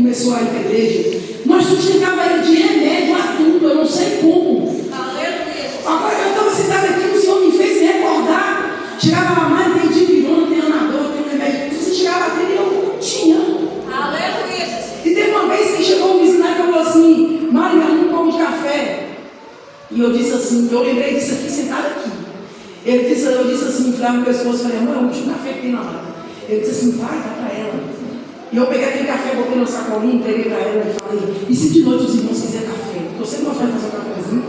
começou a ir para a igreja, nós sustentava ele de remédio a tudo, eu não sei como. Agora eu estava sentada aqui, o Senhor me fez me recordar. Chegava lá, mãe, tem dipirona, tem anador, tem remédio. Você chegava aqui e eu não tinha. E teve uma vez que chegou um vizinho e falou assim: Maria, um pão de café. E eu disse assim, eu lembrei disso aqui, sentado aqui. Eu disse assim, falei para meu esposo, falei, amor, é o último café que tem na lata. Ele disse assim, vai, dá para ela. E eu peguei aquele café, botei no sacolinho, entreguei para ela e falei, e se de noite os irmãos quiserem café? Porque eu sempre gostava de fazer um cafezinho.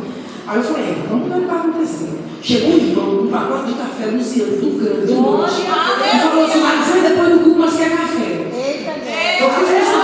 Aí eu falei, vamos ver o que vai acontecer. Chegou um irmão, um pacote de café Luciano, do grande, de noite. E falou assim, mas depois do culto nós queremos café. Eu fiz isso.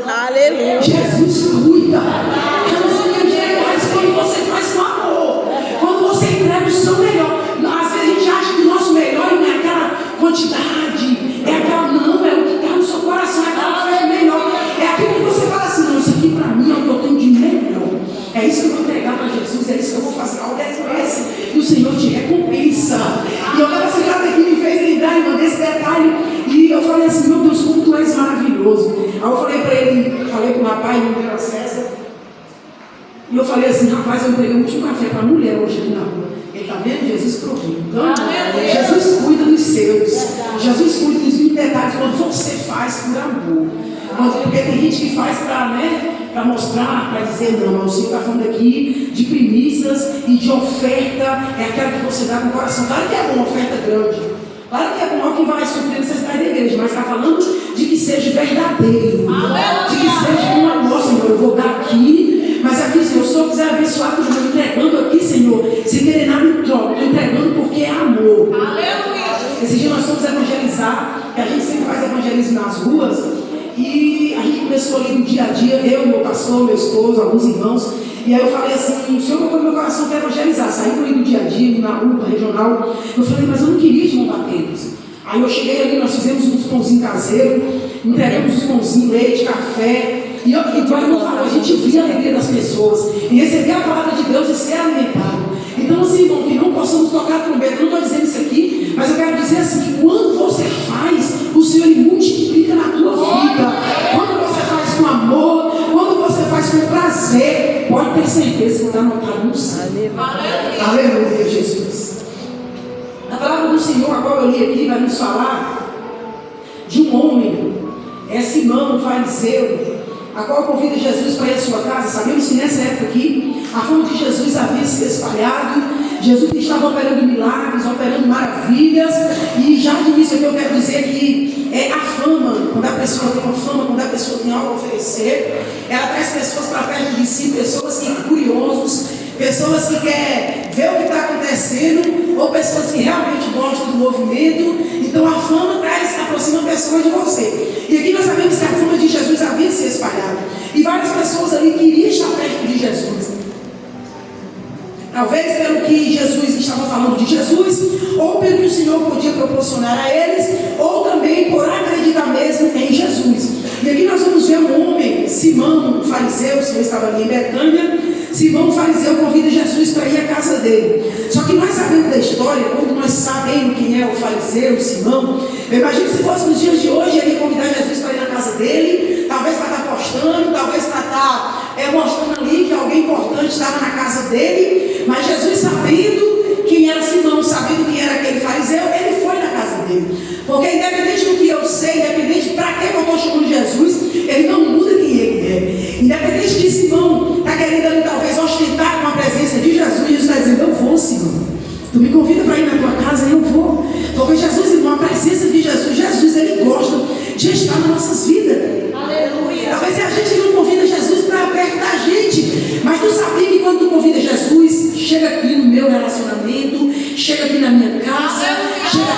Aleluia. Jesus cuida. Eu não sei o que é mais quando você faz com amor. Quando você entrega o seu melhor. Às vezes a gente acha que o nosso melhor não é aquela quantidade. É aquela, não, é o que está no seu coração. É aquela fé melhor. É aquilo que você fala assim, não, isso aqui para mim é o que eu tenho de melhor. É isso que eu vou entregar para Jesus. É isso que eu vou fazer. Algo desse. E o Senhor te recompensa. E eu estava sentada aqui e me fez lembrar, irmão, desse detalhe. E eu falei assim, meu Deus, como tu és maravilhoso. Aí eu falei para ele, falei para o rapaz, não deu acesso. E eu falei assim, rapaz, eu entreguei um último café para a mulher hoje aqui na rua. Ele está vendo? Jesus provou. Então, Jesus cuida dos seus. Jesus cuida dos detalhes quando você faz por amor. Porque tem gente que faz para mostrar, para dizer, não, o Senhor está falando aqui de primícias e de oferta. É aquela que você dá com o coração. Claro que é uma oferta grande. Claro que é bom que vai suprir a necessidade da igreja, mas está falando de que seja verdadeiro. De que seja uma nossa, Senhor, eu vou dar aqui, mas aqui, Senhor, se eu quiser abençoar, eu estou entregando aqui, Senhor, sem querer nada em troca, estou entregando porque é amor. Esse dia nós fomos evangelizar, que a gente sempre faz evangelismo nas ruas, e a gente começou ali no dia a dia, eu, meu pastor, meu esposo, alguns irmãos. E aí eu falei assim, o Senhor colocou no meu coração para evangelizar. Saí ali no dia a dia, na UPA regional. Eu falei, mas eu não queria de mão batendo. Aí eu cheguei ali, nós fizemos uns pãozinhos caseiros, entregamos uns pãozinhos, leite, café. E igual eu falo, a gente via a alegria das pessoas. E receber a palavra de Deus e ser alimentado. Então assim, irmão, que não possamos tocar a trombeta. Eu não estou dizendo isso aqui, mas eu quero dizer assim, que quando você faz, o Senhor ele multiplica na tua vida. Quando você faz com amor, quando você faz com prazer, pode ter certeza que está anotado no céu. Aleluia, Jesus. A palavra do Senhor, a qual eu li aqui, vai nos falar de um homem, Simão, um fariseu, a qual convida Jesus para ir à sua casa. Sabemos que nessa época aqui, a fama de Jesus havia se espalhado. Jesus estava operando milagres, operando maravilhas. E já de início eu quero dizer que a fama, quando a pessoa tem uma fama, quando a pessoa tem algo a oferecer, ela traz pessoas para perto de si, pessoas que curiosos, pessoas que querem ver o que está acontecendo, ou pessoas que realmente gostam do movimento. Então a fama aproxima pessoas de você. E aqui nós sabemos que a fama de Jesus havia se espalhado. E várias pessoas ali queriam estar perto de Jesus. Talvez pelo que Jesus estava falando de Jesus, ou pelo que o Senhor podia proporcionar a eles, ou também por acreditar mesmo em Jesus. E aqui nós vamos ver um homem, Simão, um fariseu, o Senhor estava ali em Betânia. Simão, o fariseu, convida Jesus para ir à casa dele. Só que nós sabemos da história, quando nós sabemos quem é o fariseu, Simão, eu imagino que se fosse nos dias de hoje, ele ia convidar Jesus para ir na casa dele, talvez para estar postando, talvez para estar mostrando ali que alguém importante estava na casa dele. Mas Jesus, sabendo quem era Simão, sabendo quem era aquele fariseu, ele foi na casa dele. Porque independente do que eu sei, independente para que eu estou chamando Jesus, ele não muda quem ele é. Independente de Simão está querendo ali talvez ostentar com a presença de Jesus, Jesus está dizendo, eu vou, Simão. Tu me convida para ir na tua casa, eu vou. Porque Jesus, irmão, a presença de Jesus, ele gosta de estar nas nossas vidas. Aleluia. Talvez a gente não convida Jesus para perto da gente, mas tu sabia que quando tu convida Jesus, chega aqui no meu relacionamento, chega aqui na minha casa, chega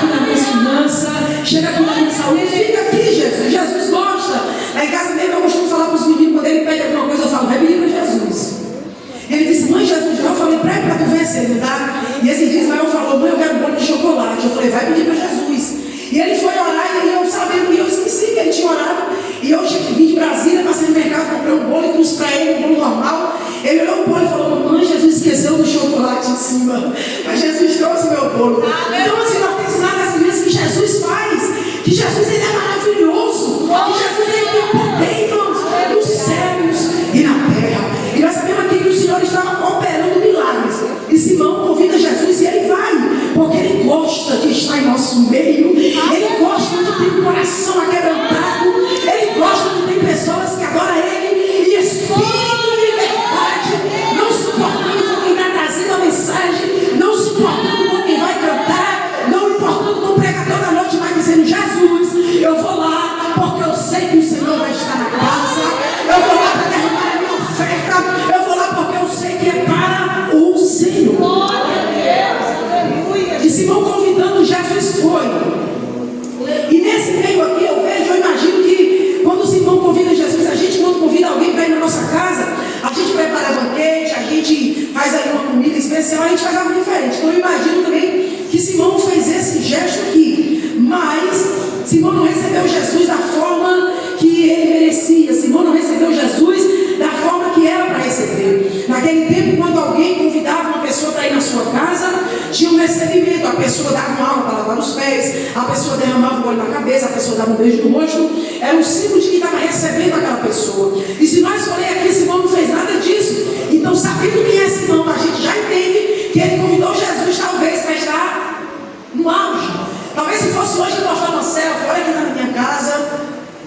em nosso meio. Ele gosta de ter um coração aquebrantado. Ele gosta de ter pessoas que adoram Ele em espírito e verdade, não se importando com quem está trazendo a mensagem, não se importando com quem vai cantar, não importando com o pregador da noite, mas dizendo: Jesus, eu vou lá porque eu sei que o Senhor vai estar na casa. Eu vou lá para derramar a minha oferta. Eu vou lá porque eu sei que é para o Senhor. Glória a Deus. E Simão convidando Jesus foi. E nesse meio aqui eu imagino que quando Simão convida Jesus, a gente quando convida alguém para ir na nossa casa, a gente prepara banquete, a gente faz aí uma comida especial, a gente faz algo diferente. Então eu imagino também que Simão fez esse gesto aqui. Mas Simão não recebeu Jesus da forma que ele merecia. Simão não recebeu Jesus da forma que era para receber. Naquele tempo, quando alguém convidava uma pessoa para ir na sua casa, tinha um recebimento. A pessoa dava uma água para lavar os pés, a pessoa derramava um óleo na cabeça, a pessoa dava um beijo no rosto. Era um símbolo de que estava recebendo aquela pessoa. E se nós olharmos aqui, Simão não fez nada disso. Então, sabendo quem é Simão, a gente já entende que ele convidou Jesus talvez para estar no auge. Talvez se fosse hoje eu postar uma selfie, olha aqui na minha casa,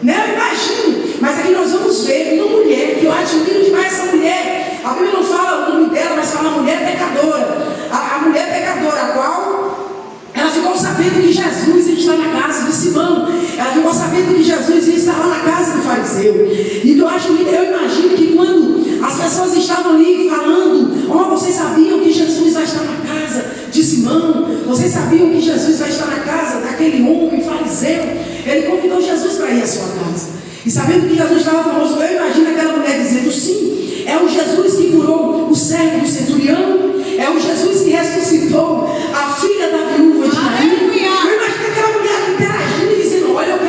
né? Eu imagino. Mas aqui nós vamos ver uma mulher que eu admiro demais essa mulher. A Bíblia não fala o nome dela, mas fala a mulher pecadora. A mulher pecadora, a qual ela ficou sabendo que Jesus está na casa de Simão. Ela ficou sabendo que Jesus está lá na casa do fariseu. E eu imagino que quando as pessoas estavam ali falando: ó, vocês sabiam que Jesus vai estar na casa de Simão? Vocês sabiam que Jesus vai estar na casa daquele homem fariseu? Ele convidou Jesus para ir à sua casa. E sabendo que Jesus estava famoso, eu imagino aquela mulher dizendo: sim, é o Jesus que curou o servo do centurião, é o Jesus que ressuscitou a filha da viúva de Naim. Eu imagino aquela mulher interagindo e dizendo: olha,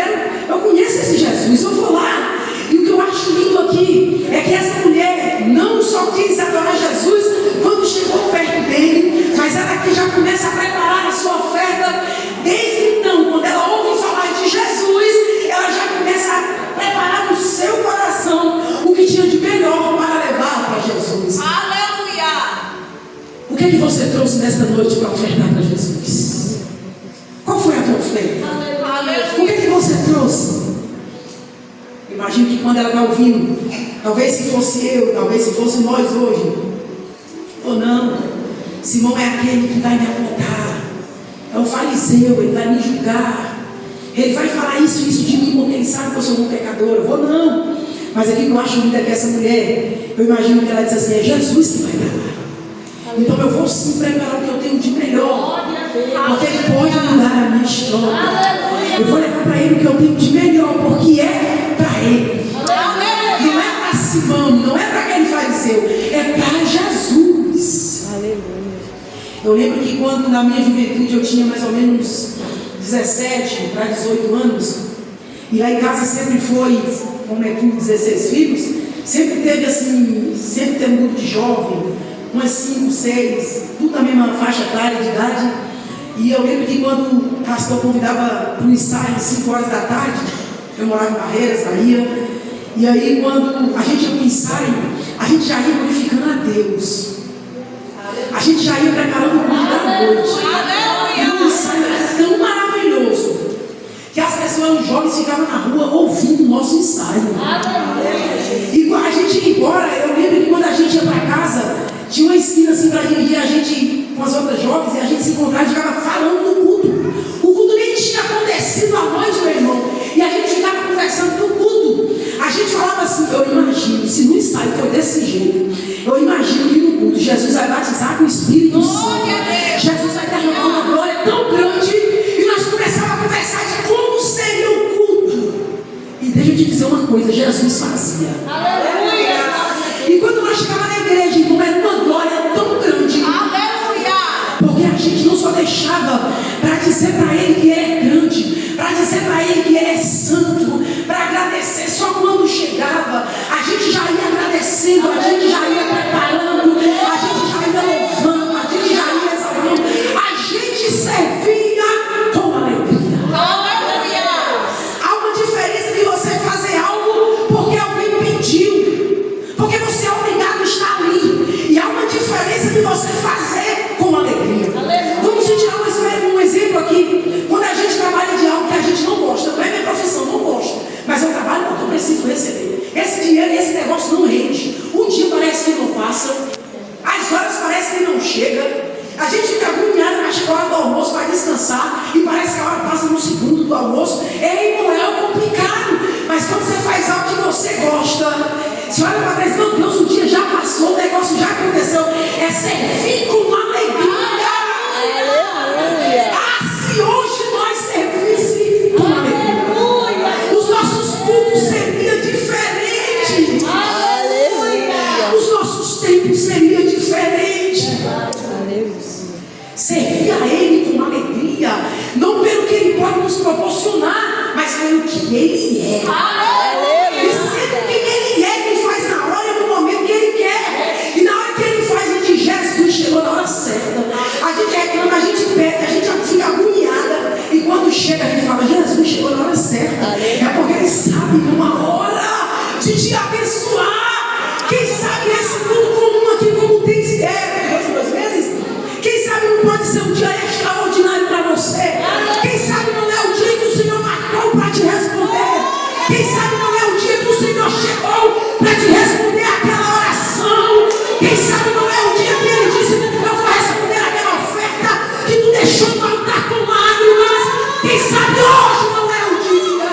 eu conheço esse Jesus, eu vou lá. E o que eu acho lindo aqui é que essa mulher não só quis adorar Jesus quando chegou perto dele, mas ela aqui já começa a preparar a sua oferta. Desde então, quando ela ouve falar de Jesus, ela já começa a preparar no seu coração o que tinha de melhor para levar para Jesus. Aleluia! O que é que você trouxe nesta noite para ofertar para Jesus? Qual foi a tua oferta? O que é que você trouxe? Imagino que quando ela está ouvindo, talvez se fosse eu, talvez se fosse nós hoje, ou não, Simão é aquele que vai me apontar, é o fariseu, ele vai me julgar, ele vai falar isso de mim, porque ele sabe que eu sou um pecador. Eu vou não. Mas aqui que eu acho lindo é que essa mulher, eu imagino que ela disse assim: é Jesus que vai dar. Então eu vou sim preparar o que eu tenho de melhor, porque ele pode mudar a minha história. Eu vou levar para ele o que eu tenho de melhor, porque é para ele. Não é para Simão, não é para aquele fariseu, é para Jesus. Eu lembro que quando na minha juventude eu tinha mais ou menos 17 para 18 anos, e lá em casa sempre foi, como é que 16 filhos, sempre teve assim, sempre teve um grupo de jovem, umas 5, 6, tudo na mesma faixa etária de idade. E eu lembro que quando o pastor convidava para o ensaio às 5 horas da tarde, eu morava em Barreiras, Bahia, e aí quando a gente ia para o ensaio, a gente já ia glorificando a Deus, a gente já ia preparando o culto da noite. E o ensaio era tão maravilhoso que as pessoas, os jovens, ficavam na rua ouvindo o nosso ensaio. E quando a gente ia embora, eu lembro que quando a gente ia para casa, tinha uma esquina assim para dirigir a gente com as outras jovens, e a gente se encontrava e ficava falando do culto. O culto nem tinha acontecido à noite, meu irmão, e a gente ficava conversando do culto. A gente falava assim: eu imagino, se no ensaio foi desse jeito, eu imagino que no culto Jesus vai batizar com o Espírito Santo. Jesus vai derramar uma glória tão grande, e nós começávamos a conversar de como seria o culto. E deixa eu te dizer uma coisa: Jesus fazia. Aleluia! E quando nós chegávamos na igreja, irmão, era uma glória tão grande. Aleluia! Porque a gente não só deixava para dizer para ele que ele é grande, para dizer para ele que ele é santo, para agradecer só quando chegava. A gente já ia agradecendo, a gente já ia preparando, a gente já ia louvando, a gente já ia exaltando, a gente servia com alegria. Aleluia! Há uma diferença de você fazer algo porque alguém pediu, porque você é obrigado a estar ali, e há uma diferença de você fazer com alegria. Vamos tirar um exemplo aqui. Você olha para trás, meu Deus, o dia já passou, o negócio já aconteceu. É servir com alegria. Ah, se hoje nós servisse com alegria, os nossos cultos seriam diferentes. Os nossos tempos seriam diferentes. Servir a Ele com alegria, não pelo que Ele pode nos proporcionar, mas pelo que Ele é. E sempre quem Ele é, Ele faz na hora e no momento que Ele quer. E na hora que Ele faz, a gente diz: Jesus chegou na hora certa. A gente reclama, a gente pede, a gente fica agoniada. E quando chega, a gente fala: Jesus chegou na hora certa. É porque Ele sabe numa hora de te abençoar. Quem sabe esse mundo comum aqui, como tem 2 meses? Quem sabe não pode ser um dia extraordinário para você? Quem sabe não é o dia que o Senhor marcou para te responder? Quem sabe não é o dia que o Senhor chegou para te responder aquela oração? Quem sabe não é o dia que Ele disse: eu vou responder aquela oferta que tu deixou no altar com lágrimas? Quem sabe hoje não é o dia?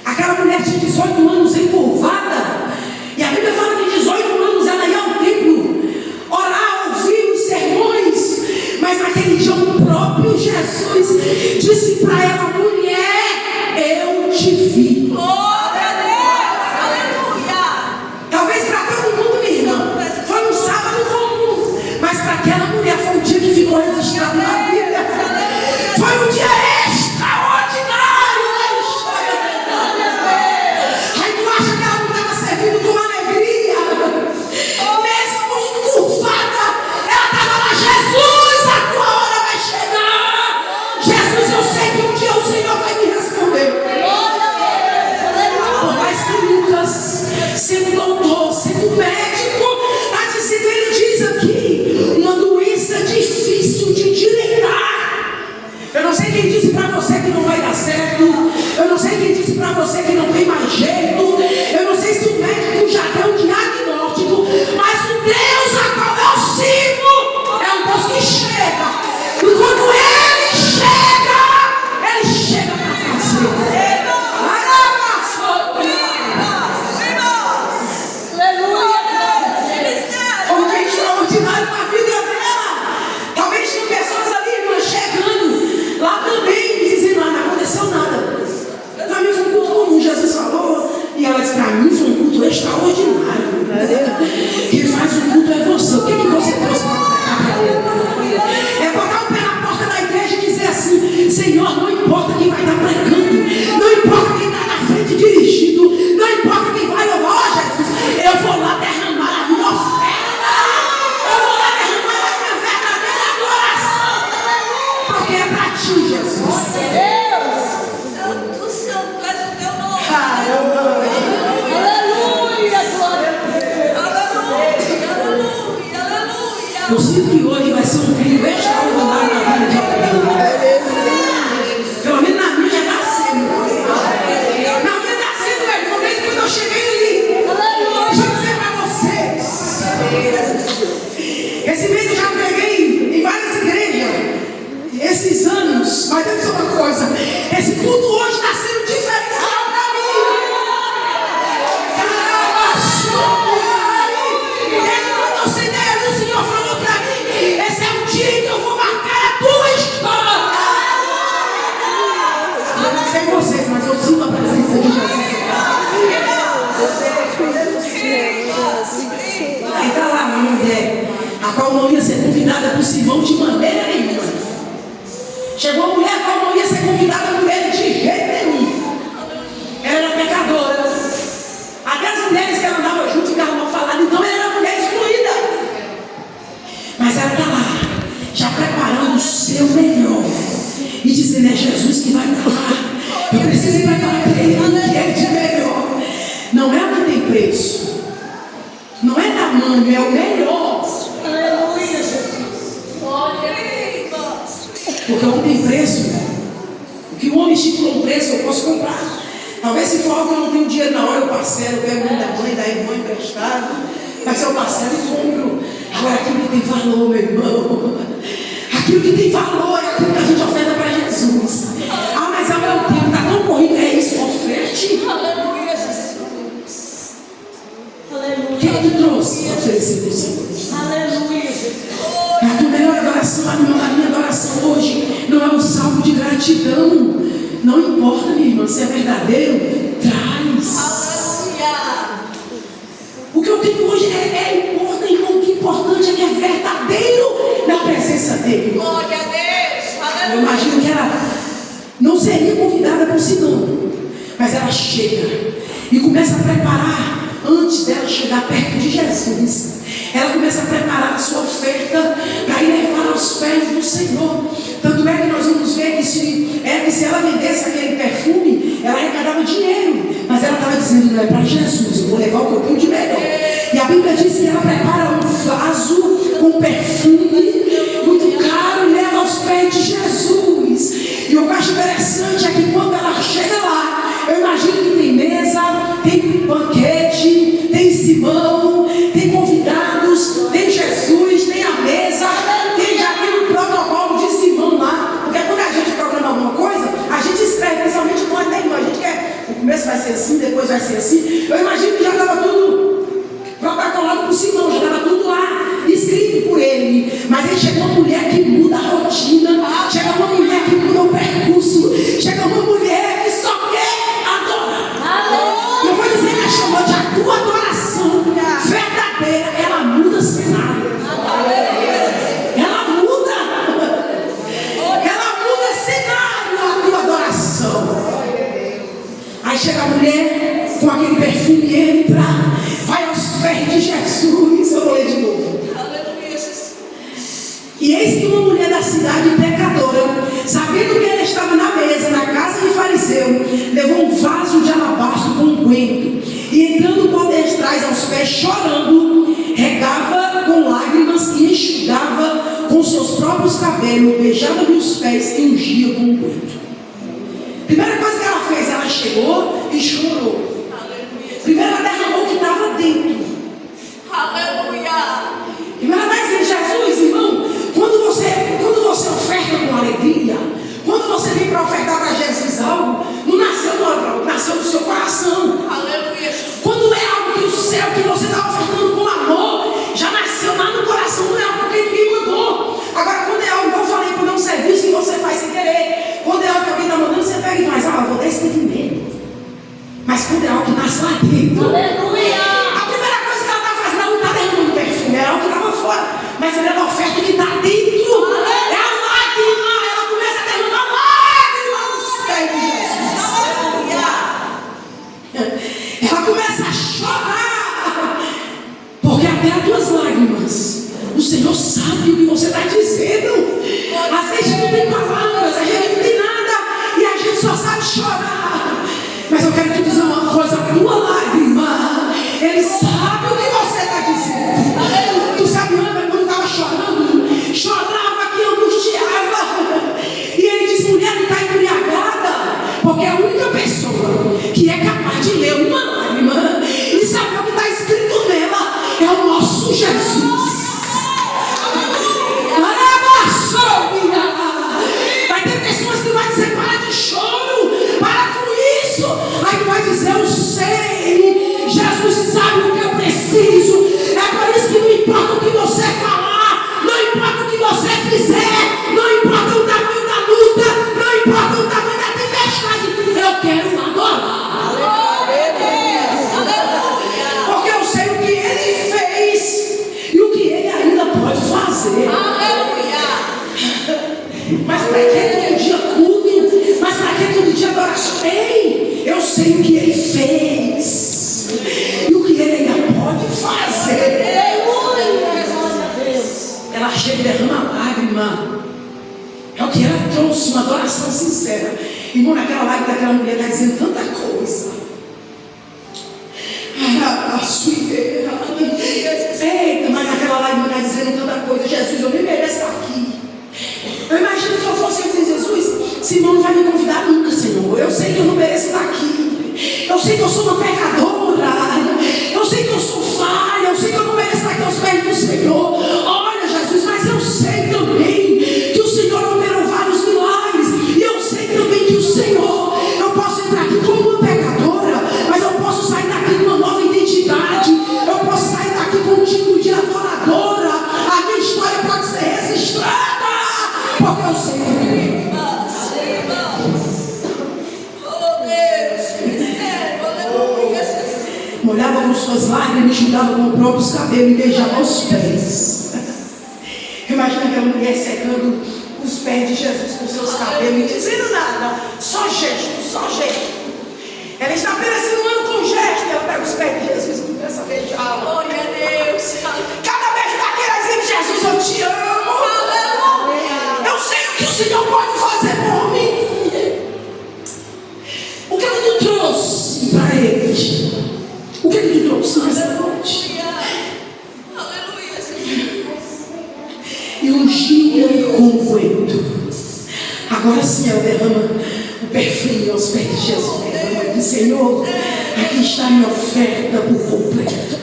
Aquela mulher tinha 18 anos encurvada. E a Bíblia fala que 18 anos ela ia ao templo orar, ouvir os sermões. Mas naquele dia o próprio Jesus disse para ela: mulher, eu te vi. Talvez para todo mundo, minha irmã, foi um sábado comum, mas para aquela mulher foi um dia que ficou registrado na Bíblia. Foi um dia extraordinário na história dela. Aí tu acha que ela não estava servindo com alegria? Mesmo encurvada, ela estava lá: Jesus, a tua hora vai chegar. Jesus, eu sei que um dia o Senhor vai me responder. Por mais que Lucas, sendo doutor, sendo médico, está dizendo, ele diz aqui, uma doença difícil de direitar. Eu não sei quem disse para você que não vai dar certo. Eu não sei quem disse para você que não tem mais jeito. Eu não sei se o médico já deu um diagnóstico, mas o Deus a qual eu sirvo é um Deus que chega. E quando Ele chega para fazer. Como que é extraordinário na vida dela. Talvez tinha pessoas ali, irmã, chegando lá também, dizendo: não aconteceu nada. Para mim foi um culto comum, Jesus falou. E ela disse: para mim foi um culto extraordinário. Quem faz o culto é você. O que você trouxe para pregar para Ele? É botar o pé na porta da igreja e dizer assim: Senhor, não importa quem vai estar pregando, não importa quem está na frente dirigindo, não importa quem vai louvar. Ó, Jesus, eu vou lá derramar a minha oferta, eu vou lá derramar a minha verdadeira adoração, porque é para ti, Jesus. Santo, santo és o teu nome. Eu sinto que hoje vai ser um brilho extraordinário na vida de alguém. Pelo menos na minha já está sendo. Na minha está sendo, velho. No momento que eu cheguei ali. Deixa eu dizer para vocês. Esse mês eu já preguei em várias igrejas. Esses anos. Mas deixa eu dizer uma coisa. Esse culto hoje está sendo diferencial para mim. Eu não sei ideia do Senhor falou para mim: esse é o dia que eu vou marcar a tua história. Eu não sei vocês, mas eu sinto a presença de Jesus. Aí está lá uma mulher, a qual não ia ser convidada por Simão de maneira nenhuma. Chegou uma mulher a qual não ia ser convidada por ele de jeito nenhum. Ela era pecadora. Até as mulheres que ela andava junto ficavam mal faladas. Então ela era mulher excluída. Mas ela está lá, já preparando o seu melhor. E dizendo: é Jesus que vai estar lá. Eu preciso preparar para ele o que é de melhor. Não é o que tem preço. Não é tamanho, é o melhor. Aleluia, Jesus. Porque o que tem preço, o que o homem estipulou um preço, eu posso comprar. Talvez se for algo que eu não tenho dinheiro na hora, eu parcelo, eu pego o nome da mãe, da irmã emprestado. Mas eu parcelo e compro. Agora aquilo que tem valor, meu irmão, aquilo que tem valor é aquilo que a gente oferta para Jesus. Ah, mas ao meu tempo está tão corrido. É isso, oferte que tu trouxe para oferecer para o Senhor? Aleluia, Jesus. A tua melhor adoração, a minha adoração hoje não é um salmo de gratidão. Não importa, minha irmã, se é verdadeiro, traz. Aleluia. O que eu tenho hoje é importante, irmão. O que é importante é que é verdadeiro na presença dele. Glória a Deus. Aleluia. Eu imagino que ela não seria convidada por Simão, mas ela chega e começa a preparar. Antes dela chegar perto de Jesus, ela começa a preparar a sua oferta para ir levar aos pés do Senhor. Tanto é que nós vamos ver que se ela vendesse aquele perfume, ela arrecadava dinheiro. Mas ela estava dizendo: não é para Jesus, eu vou levar o que eu tenho de melhor. E a Bíblia diz que ela prepara um vaso com perfume muito caro e leva aos pés de Jesus. E o que eu acho interessante é que quando ela chega lá, eu imagino que tem mesa, tem banquete, tem Simão, tem convidados, tem Jesus, tem a mesa, tem já aquele protocolo de Simão lá. Porque quando a gente programa alguma coisa, a gente escreve, principalmente nós, né, irmão? A gente quer, o começo vai ser assim, depois vai ser assim. Eu imagino que já estava tudo protocolado por Simão, já estava tudo lá, escrito por ele. Mas aí chegou uma mulher que muda a rotina, chega uma mulher que muda o percurso, chega uma mulher que só quer adorar. Eu vou dizer que ela chamou de a tua adoração verdadeira, ela muda cenário. Ela muda cenário, a tua adoração. Aí chega a mulher com aquele perfume, entra, vai aos pés de Jesus. Eu vou ler de novo. Aleluia, Jesus. E eis que uma mulher da cidade pecadora, sabendo que ela estava na mesa, na casa de fariseu, levou um vaso de alabastro com unguento, e entrando por detrás aos pés, chorando, regava com lágrimas e enxugava com seus próprios cabelos, beijava-lhe os pés e ungia com unguento. Primeira coisa que ela fez, ela chegou e chorou. Aleluia. Primeiro ela derramou o que estava dentro. Aleluia. E ela vai dizer: Jesus, irmão, quando você oferta com alegria, quando você vem para ofertar para Jesus algo, não nasceu do seu coração. Aleluia. Quando é algo do céu que você está ofertando com amor, já nasceu lá no coração, não é algo que ninguém mandou. Agora, quando é algo que eu falei, quando é um serviço que você faz sem querer, quando é algo que alguém está mandando, você pega e faz: eu vou dar esse primeiro. Mas quando é algo que nasce lá dentro, Aleluia. a primeira coisa que ela está fazendo, ela não está derramando perfume, é algo que estava fora, mas ela é a oferta que está dentro. É a lágrima, ela começa a derramar lágrima nos pés de Jesus. Aleluia. Ela começa a chorar, porque até as tuas lágrimas, o Senhor sabe o que você está dizendo. Às vezes não tem palavras, a gente não tem nada, e a gente só sabe chorar. Mas eu quero te dizer uma coisa: a tua lágrima, Ele sabe o que você está dizendo. Tu sabe, Ana, quando estava chorando, chorava que angustiava. E Ele diz: mulher, não está embriagada, porque a única pessoa que é capaz de ler uma lágrima e saber o que está escrito nela é o nosso Jesus. Vai ter pessoas que vão dizer: para de choro, para com isso. Aí vai dizer: eu sei, Jesus sabe o que eu preciso. É por isso que não importa o que você falar, não importa o que você fizer, não importa o tamanho da luta, não importa o tamanho da tempestade, eu quero adorar. Porque eu sei o que Ele fez e o que Ele ainda pode fazer. Mas para que todo dia culto? Mas para que todo dia adoração? Ei, eu sei o que Ele fez e o que Ele ainda pode fazer. Ela chega e derrama lágrima. É o que ela trouxe, uma adoração sincera. Irmão, naquela lágrima daquela mulher está dizendo tanta coisa. A sua ideia. Eita, mas naquela lágrima está dizendo tanta coisa. Jesus, eu nem mereço estar aqui. Eu imagino que se eu fosse dizer: Jesus, Simão não vai me convidar nunca, Senhor. Eu sei que eu não mereço estar aqui. Eu sei que eu sou uma pecadora. Eu sei que eu sou falha. Eu sei que eu não mereço estar aqui aos pés do Senhor. Olha, Jesus, mas eu sei também que o Senhor operou vários milagres. E eu sei também que o Senhor, eu posso entrar aqui como uma pecadora, mas eu posso sair daqui com uma nova identidade. Eu posso sair cuidava com os próprios cabelos e beijava os pés. Imagina aquela mulher secando os pés de Jesus com seus cabelos e dizendo nada, só gesto, só gesto. Ela está apenas insinuando com gesto e ela pega os pés de Jesus e começa a beijá-lo. Glória a Deus. Cada beijo daquele dizendo, Jesus, eu te amo. Eu sei o que o Senhor pode fazer por mim. O que tu trouxe para eles? O que tu trouxe nessa noite? Aleluia, Jesus. E ungiu com coentro. Agora sim ela derrama o perfume aos pés de Jesus. Derrama de Senhor, aqui está a minha oferta por completo.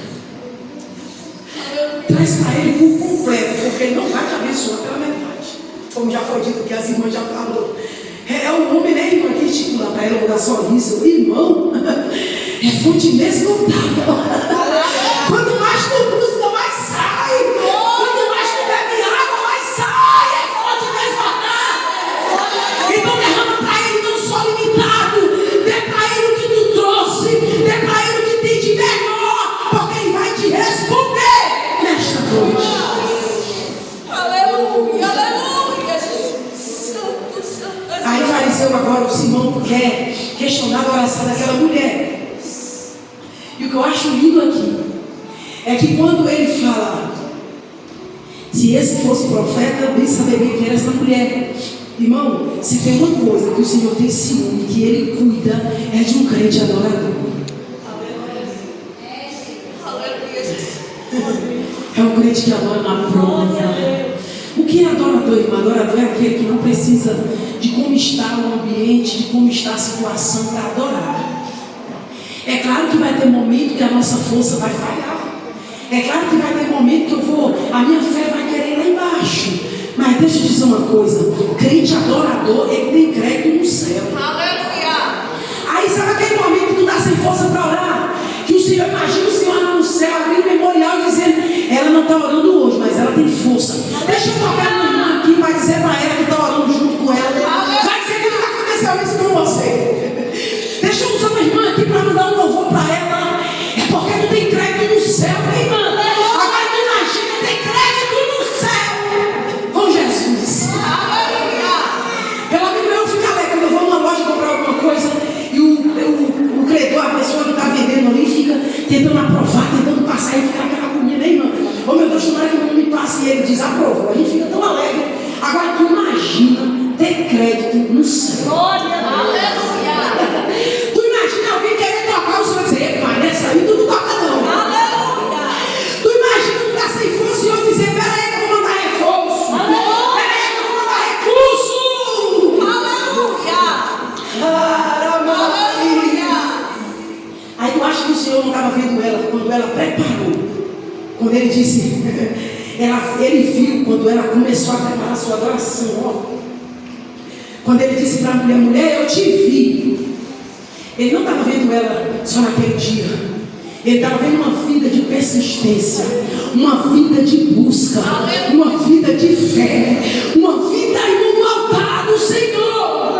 Traz para ele por completo, porque ele não vai te abençoar pela metade. Como já foi dito que as irmãs já falaram. É o homem, né, irmã, que estimula para ela dar sorriso. Irmão, é fonte inesgotável. Quanto mais tu busca, mais sai. Quanto mais tu bebe água, mais sai. É fonte inesgotável. Então derrama para ele não só limitado. Dê para ele o que tu trouxe. Dê para ele o que tem de melhor. Porque ele vai te responder nesta noite. Aleluia, aleluia, Jesus. Santo, santo. Aí o fariseu agora, o Simão, quer questionar a oração daquela mulher. E o que eu acho lindo aqui é que quando ele fala, se esse fosse profeta, bem saberia que era essa mulher. Irmão, se tem uma coisa que o Senhor tem ciúme, que ele cuida, é de um crente adorador. Aleluia, Jesus. É um crente que adora na prova. O que é adorador, irmão? Adorador é aquele que não precisa de como está o ambiente, de como está a situação para adorar. É claro que vai ter momento que a nossa força vai falhar. É claro que vai ter momento que a minha fé vai querer ir lá embaixo. Mas deixa eu dizer uma coisa: crente adorador, ele tem crédito no céu. Aleluia. Aí sabe aquele momento que tu está sem força para orar? Que o Senhor, imagina o Senhor lá no céu, abrindo o memorial dizendo, ela não está orando hoje, mas ela tem força. Deixa eu tocar no irmão aqui para dizer para ela que está orando junto com ela. Vai dizer que nunca aconteceu isso com você. Deixa eu usar uma irmã aqui para mandar um louvor para ela. É porque tu tem crédito no céu, minha irmã. Agora tu imagina, tem crédito no céu com Jesus. Pela minha eu fico alegre quando eu vou numa loja comprar alguma coisa e o credor, a pessoa que está vendendo ali, fica tentando aprovar, tentando passar e fica aquela agonia, né, irmã? Oh meu Deus, tomara que não me passe e ele desaprovou. A gente fica tão alegre. Agora tu imagina ter crédito no céu. Aleluia. Tu imagina alguém querer tocar o Senhor e dizer, pai, nessa aí tu não toca não. Aleluia. Tu imagina tu estar sem força e eu dizer, peraí que eu vou mandar reforço. Peraí que eu vou mandar recurso. Aleluia. Aí tu acha que o Senhor não estava vendo ela quando ela preparou? Quando ele disse, ele viu quando ela começou a preparar a sua adoração, ó. Quando ele disse para a mulher, mulher, eu te vi. Ele não estava vendo ela só naquele dia. Ele estava vendo uma vida de persistência, uma vida de busca, uma vida de fé, uma vida no altar do Senhor.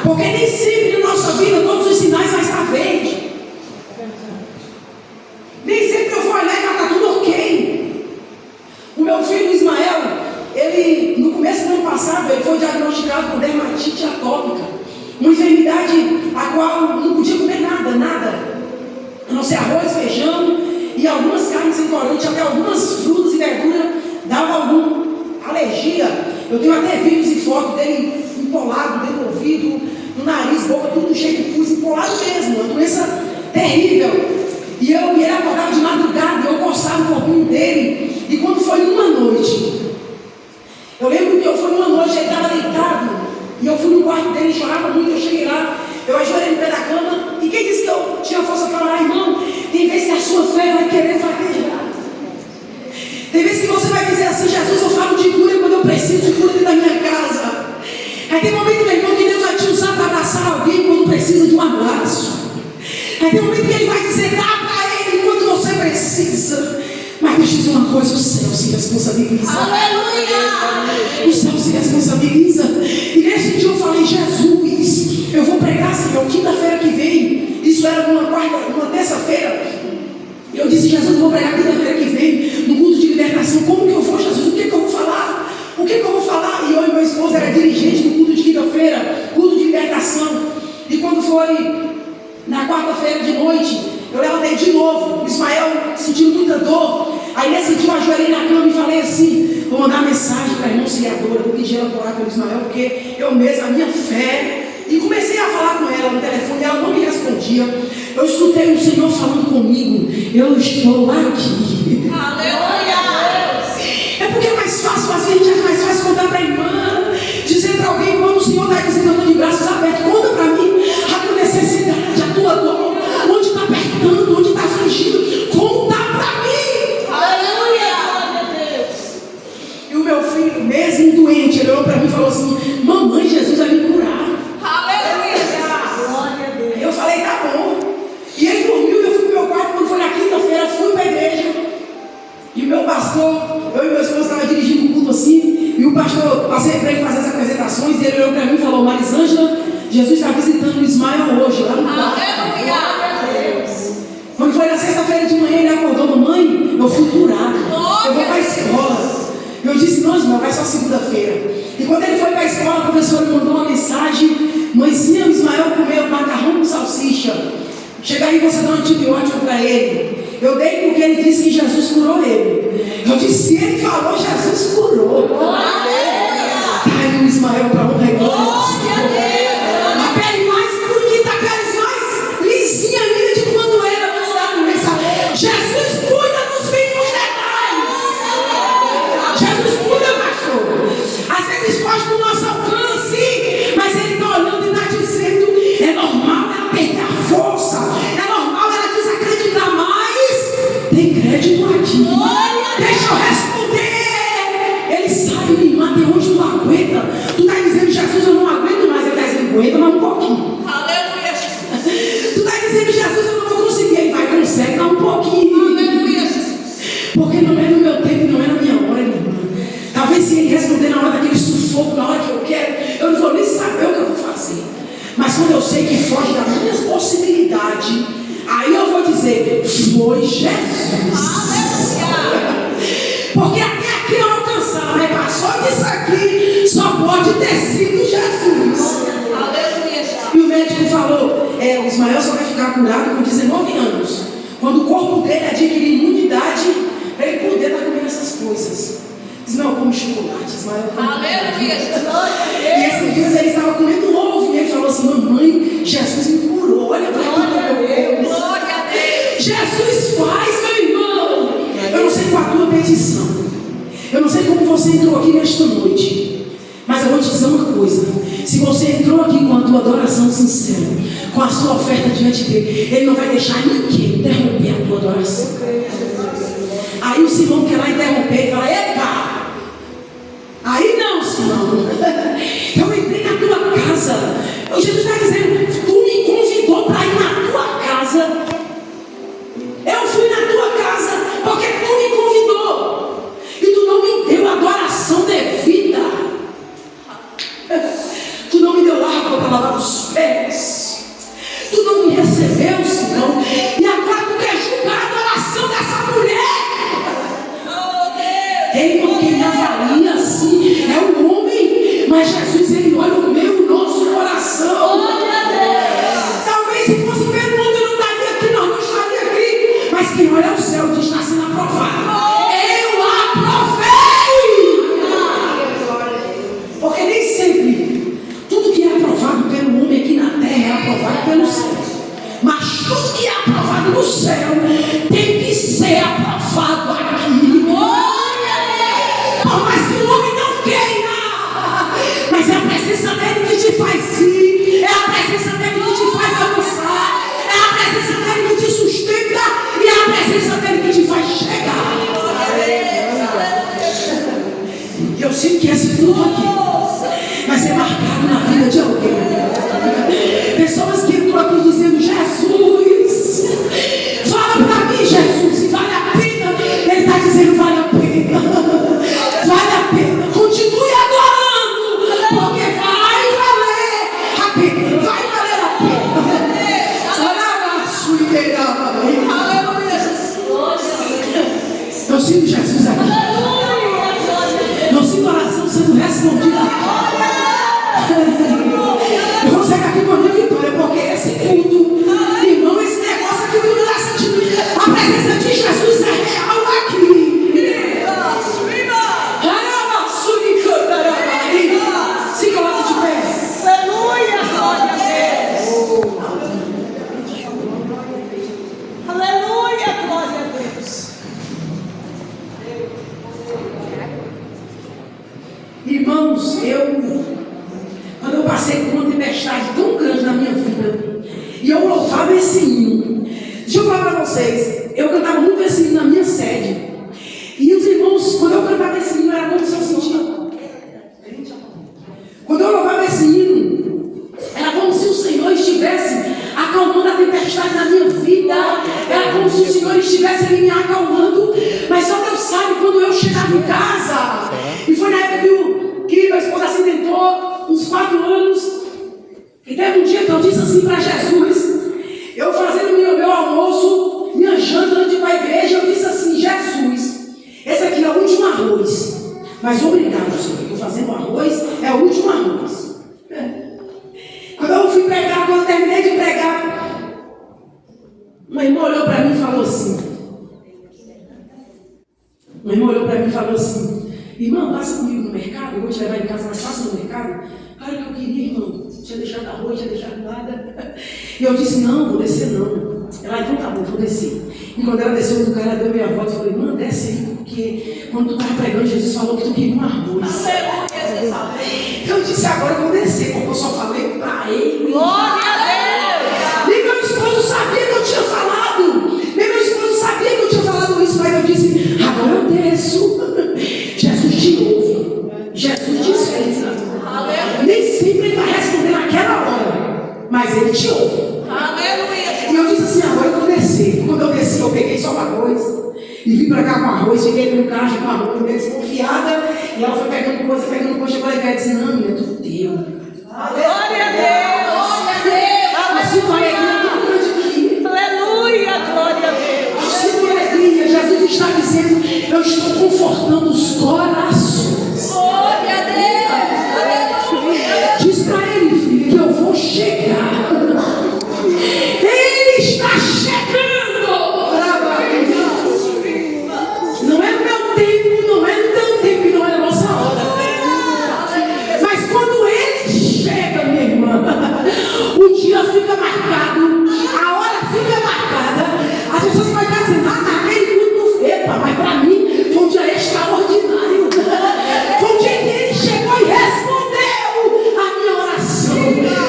Porque nem sempre na nossa vida todos os sinais vão estar verdes. Nem sempre eu vou olhar e vai estar tudo ok. O meu filho Ismael, ele no começo do ano passado, ele foi diagnosticado com dermatite atópica, uma enfermidade a qual não podia comer nada, a não ser arroz, feijão e algumas carnes sem corante, até algumas frutas e verduras dava alguma alergia. Eu tenho até vídeos e fotos dele empolado dentro do ouvido, no nariz, boca, tudo cheio de pus, empolado mesmo, uma doença terrível. E ele acordava de madrugada, eu gostava um pouquinho dele. E quando foi numa noite, eu lembro que eu fui numa noite, ele estava deitado, e eu fui no quarto dele, chorava muito, eu cheguei lá, eu ajoelhei no pé da cama, e quem disse que eu tinha força para orar, irmão? Tem vezes que a sua fé vai querer fraquejar. Tem vezes que você vai dizer assim, Jesus, eu falo de cura quando eu preciso de cura dentro da minha casa. Aí tem momento, meu irmão, que Deus vai te usar para abraçar alguém quando precisa de um abraço. Aí tem momento que Ele vai dizer, dá para Ele quando você precisa. Mas deixa eu dizer uma coisa, o céu se responsabiliza. Aleluia. O céu se responsabiliza. E nesse dia eu falei, Jesus, eu vou pregar, Senhor, quinta-feira que vem. Isso era uma terça-feira. Eu disse: Jesus, eu vou pregar quinta-feira que vem, no culto de libertação. Como que eu vou, Jesus? O que eu vou falar? O que eu vou falar? E eu e meu esposo era dirigente do culto de quinta-feira, culto de libertação. E quando foi na quarta-feira de noite, eu levantei de novo. O Ismael sentiu muita dor. Aí nesse dia eu ajoelhei na cama e falei assim: vou mandar mensagem para a irmã auxiliadora, vou pedir ela para orar pelo Ismael, porque eu mesma, a minha fé. E comecei a falar com ela no telefone, ela não me respondia. Eu escutei o Senhor falando comigo: eu estou aqui. Aleluia! É porque é mais fácil, às vezes é mais fácil contar para a irmã, dizer para alguém, quando o Senhor está dizendo: eu estou de braços abertos. Conta para mim a tua necessidade, a tua dor, onde está apertando, onde está afligido. Conta para mim. Aleluia! E o meu filho, mesmo doente, ele olhou para mim e falou assim: mamãe, Jesus vai me curar. Eu falei: tá bom. E ele dormiu, eu fui pro meu quarto. Quando foi na quinta-feira, fui para a igreja. E o meu pastor, eu e meu esposo estavam dirigindo o culto assim. E o pastor, passei para ele fazer as apresentações. E ele olhou para mim e falou: Marisângela, Jesus está visitando o Ismael hoje, lá no quarto. Aleluia! Quando foi na sexta-feira de manhã, ele acordou: mamãe, eu fui curado. Eu vou para a escola. Eu disse: não, Ismael, vai só segunda-feira. E quando ele foi para a escola, a professora mandou uma mensagem: mãezinha, o Ismael comeu macarrão com salsicha. Chega aí, você dá um antibiótico para ele. Eu dei porque ele disse que Jesus curou ele. Eu disse: se ele falou, Jesus curou. Ai, o Ismael, para honra e glória. A pele mais bonita, a pele mais lisinha ainda de quando era antes da doença. Jesus cuida dos mínimos detalhes. Jesus cuida, pastor. Às vezes foge do nosso alcance, mas ele está olhando e está dizendo: é normal ela perder a força, é normal ela desacreditar, mas tem crédito aqui. Deixa eu responder. Ele sabe me matar onde tu aguenta. Tu está dizendo: Jesus, eu não aguento mais. Ele está dizendo: aguenta mais um pouquinho. Aleluia, Jesus! Tu está dizendo: Jesus, eu não vou conseguir. Ele vai, consegue, dá um pouquinho. Aleluia, Jesus! Porque não é no meu tempo, não é na minha hora, minha irmã. Talvez se ele responder na hora daquele sufoco, na hora que eu quero, eu não vou nem saber o que eu vou fazer. Mas quando eu sei que foge das minhas possibilidades, aí eu vou dizer: foi Jesus. Aleluia! Porque até aqui eu alcançava, mas passou disso aqui, só pode ter sido Jesus. Aleluia, Jesus! E o médico falou: o Ismael só vai ficar curado com 19 anos, quando o corpo dele adquirir imunidade para ele poder estar comendo essas coisas. Ismael come chocolate, Ismael come. Aleluia, Jesus! E esses dias ele estava comendo ovo e ele falou assim: mamãe, Jesus me curou, olha para mim. Glória a Deus! Jesus faz, meu irmão. Eu não sei qual a tua petição, eu não sei como você entrou aqui nesta noite, mas eu vou te dizer uma coisa: se você entrou aqui com a tua adoração sincera, com a sua oferta diante dele, ele não vai deixar ninguém interromper a tua adoração. Aí o Simão quer lá interromper e fala: epa! Aí não, Simão. Eu entrei na tua casa. Jesus está dizendo: tu me convidou para ir na tua casa. Eu fui na tua casa porque tu me convidou. E tu não me deu adoração devida. Tu não me deu água para lavar os pés. Tu não me recebeu, Simão. E agora tu quer julgar a adoração dessa mulher. Ele não quem avalia assim é o homem, mas Jesus, ele olha o meu e o nosso coração. Talvez se fosse pelo mundo eu não estaria aqui, nós não estaria aqui, mas quem olha o céu diz: está sendo aprovado. Eu aprovei. Porque nem sempre tudo que é aprovado pelo homem aqui na terra é aprovado pelo céu. respondida. Eu vou sair aqui com a minha vitória, porque esse culto, irmão, esse negócio aqui não está sentindo. A presença de Jesus é real aqui. Se coloque de pé. Aleluia, glória a Deus. Aleluia, glória a Deus. Irmãos, quando eu passei por uma tempestade tão grande na minha vida, e eu louvava esse hino, deixa eu falar para vocês, eu cantava muito esse hino na minha sede, e os irmãos, quando eu cantava esse hino, era como se eu sentia. Quando eu louvava esse hino, era como se o Senhor estivesse acalmando a tempestade na minha vida. Era como se o Senhor estivesse ali me acalmando. Mas só Deus sabe, quando eu chegava em casa, e foi na época que meu esposo acidentou, uns 4 anos, e teve um dia que eu disse assim para Jesus, eu fazendo meu almoço, minha janta antes de ir para a igreja, eu disse assim: Jesus, esse aqui é o último arroz. Mas obrigado, Senhor, eu fazendo arroz, é o último arroz. Quando eu fui pregar, quando eu terminei de pregar, uma irmã olhou para mim e falou assim: irmã, passa comigo no mercado, eu vou te levar em casa, mas passa no mercado. Claro que eu queria, irmão, tinha deixado arroz, tinha deixado nada. E eu disse: não, vou descer não. Ela: então tá bom, vou descer. E quando ela desceu do carro, ela deu minha volta e falou: irmã, desce aí, porque quando tu estava pregando, Jesus falou que tu queria um arroz. Eu disse: agora eu vou descer, porque eu só falei para ele. Glória a Deus. Nem meu esposo sabia que eu tinha falado. Nem meu esposo sabia que eu tinha falado isso, mas eu disse: agora eu desço. Jesus te ouve. Jesus te escuta. Nem sempre ele vai responder naquela hora, mas ele te ouve. Aleluia. E eu disse assim: agora eu vou descer. Quando eu desci, eu peguei só o arroz e vim pra cá com arroz. Fiquei no carro com arroz, meio desconfiada. E ela foi pegando coisa. Chegou lá em casa e disse: não, menina, é tudo teu. Glória a Deus. Glória a Deus. Eu sinto uma alegria tão grande aqui. Aleluia, glória a Deus. Eu sinto uma alegria. Jesus está dizendo: eu estou confortando os corações. Glória a Deus. Diz para ele, filho, que eu vou chegar. Ele está chegando. Não é no meu tempo, não é no teu tempo, não é na nossa hora. Mas quando ele chega, minha irmã, o dia fica marcado, a hora fica marcada. As pessoas vão estar dizendo: aquele culto não foi, mas para mim foi um dia extraordinário. Foi um dia que ele chegou e respondeu a minha oração.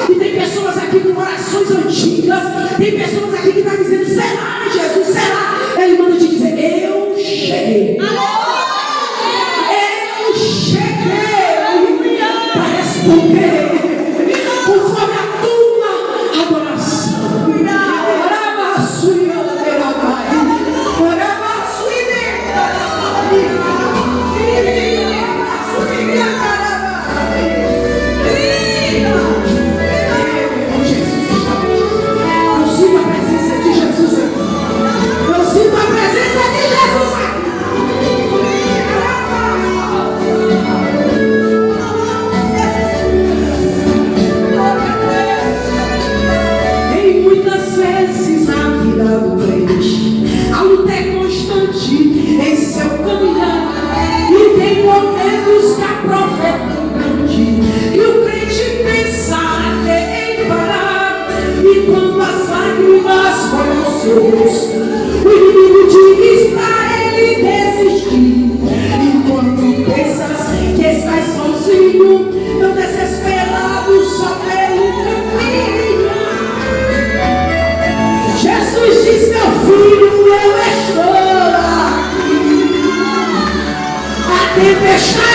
E tem pessoas aqui com orações antigas, tem pessoas aqui que estão dizendo: será, Jesus, será? Ele manda te dizer: eu cheguei. Eu cheguei para responder conforme a tua adoração. Eu sinto a presença de Jesus aqui. Eu sinto a presença de Jesus aqui. Em muitas vezes na vida do crente, a luta é constante em seu caminhar. E tem momentos que a profeta grande e o crente pensa em parar. E quando as lágrimas molham o seu rosto, o inimigo diz pra ele desistir. E quando pensas que estás sozinho, tão desesperado só pelo caminho, Jesus diz: meu filho, eu estou aqui. A tempestade